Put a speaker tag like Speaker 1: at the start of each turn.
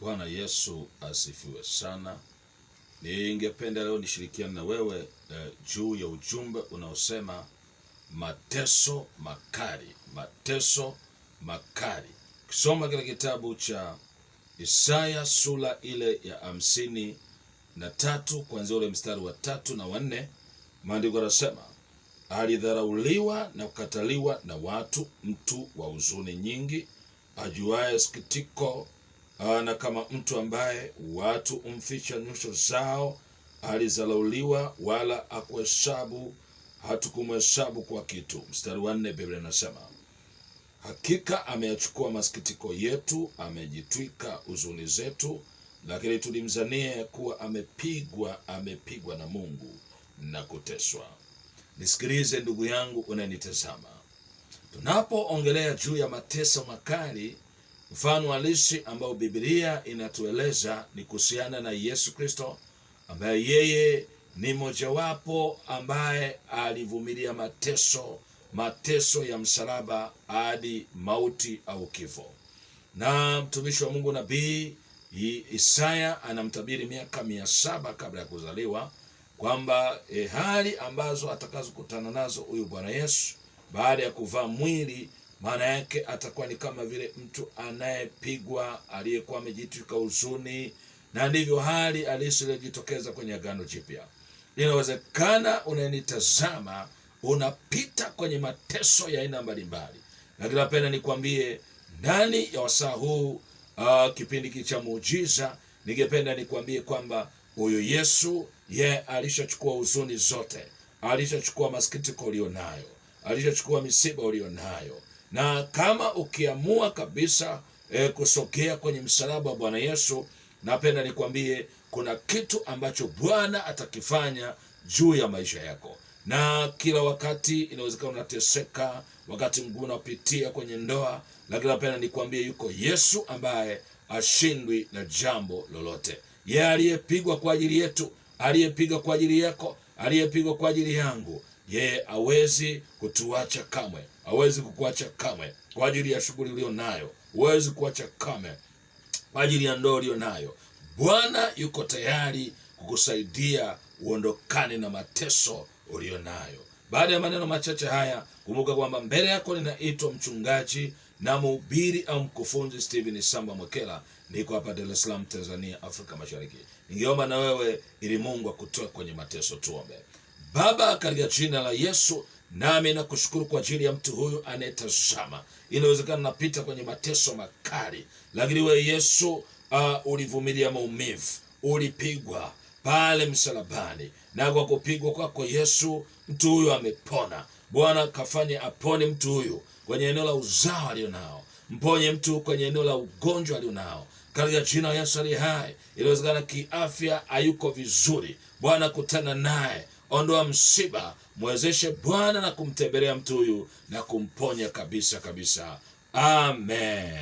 Speaker 1: Bwana Yesu asifiwe sana. Ningependa leo nishirikiane na wewe juu ya ujumbe unaosema mateso makali. Mateso makali. Kisoma katika kitabu cha Isaya sura ile ya 53 kuanzia ule mstari wa 3 na 4, maandiko yanasema, alidharauliwa na kukataliwa na watu, mtu wa huzuni nyingi, ajuaye sikitiko, na kama mtu ambaye watu umficha nyuso zao. Alizalauliwa wala hatukumhesabu kwa kitu. Mstari wa 4, Biblia inasema, hakika ameyachukua masikitiko yetu, amejitwika huzuni zetu, lakini tulimzania kuwa amepigwa na Mungu na kuteswa. Nisikilize ndugu yangu unanitazama. Tunapoongelea juu ya mateso makali, mfano halisi ambao Biblia inatueleza ni kuhusiana na Yesu Kristo, ambaye yeye ni mojawapo ambaye alivumilia mateso ya msalaba hadi mauti au kifo. Na mtumishi wa Mungu nabii Isaya anamtabiri miaka 700 kabla ya kuzaliwa kwamba hali ambazo atakazokutana nazo huyu Bwana Yesu baada ya kuvaa mwili, maana yake atakuwa ni kama vile mtu anayepigwa, aliyekuwa amejitwika huzuni, na ndivyo hali halisi iliyojitokeza kwenye Agano Jipya. Inawezekana unanitazama unapita kwenye mateso ya aina mbalimbali, lakini napenda nikwambie ndani ya wasaa huu, kipindi cha muujiza, ningependa nikwambie kwamba huyu Yesu alishachukua huzuni zote, alishachukua masikitiko ulionayo, alishachukua misiba ulionayo. Na kama ukiamua kabisa kusogea kwenye msalaba wa Bwana Yesu, napenda nikwambie kuna kitu ambacho Bwana atakifanya juu ya maisha yako. Na kila wakati inawezekana unateseka, wakati mgumu unapitia kwenye ndoa, lakini napenda nikwambie yuko Yesu ambaye ashindwi na jambo lolote. Yeye aliyepigwa kwa ajili yetu, aliyepigwa kwa ajili yako, aliyepigwa kwa ajili yangu, yeye hawezi kutuacha kamwe, hawezi kukuacha kamwe. Kwa ajili ya shughuli ulio nayo, hawezi kuacha kamwe. Kwa ajili ya ndoa ulio nayo, Bwana yuko tayari kukusaidia uondokane na mateso ulio nayo. Baada ya maneno machache haya, kumbuka kwamba mbele yako ninaitwa mchungaji na mhubiri au mkufunzi Steven Samba Mwekela. Niko hapa Dar es Salaam, Tanzania, Afrika Mashariki. Ningeomba na wewe ili Mungu akutoe kwenye mateso. Tuombe. Baba, katika jina la Yesu, nami nakushukuru kwa ajili ya mtu huyu anayetazama. Inawezekana napita kwenye mateso makali, lakini wewe Yesu ulivumilia maumivu, ulipigwa pale msalabani, na kwa kupigwa kwako Yesu mtu huyu amepona. Bwana, kafanye apone mtu huyu kwenye eneo la uzao alionao, mponye mtu kwenye eneo la ugonjwa alionao katika jina la Yesu aliye hai. Inawezekana kiafya hayuko vizuri, Bwana kutana naye, ondoa msiba, mwezeshe Bwana na kumtembelea mtu huyu na kumponya kabisa kabisa. Amen.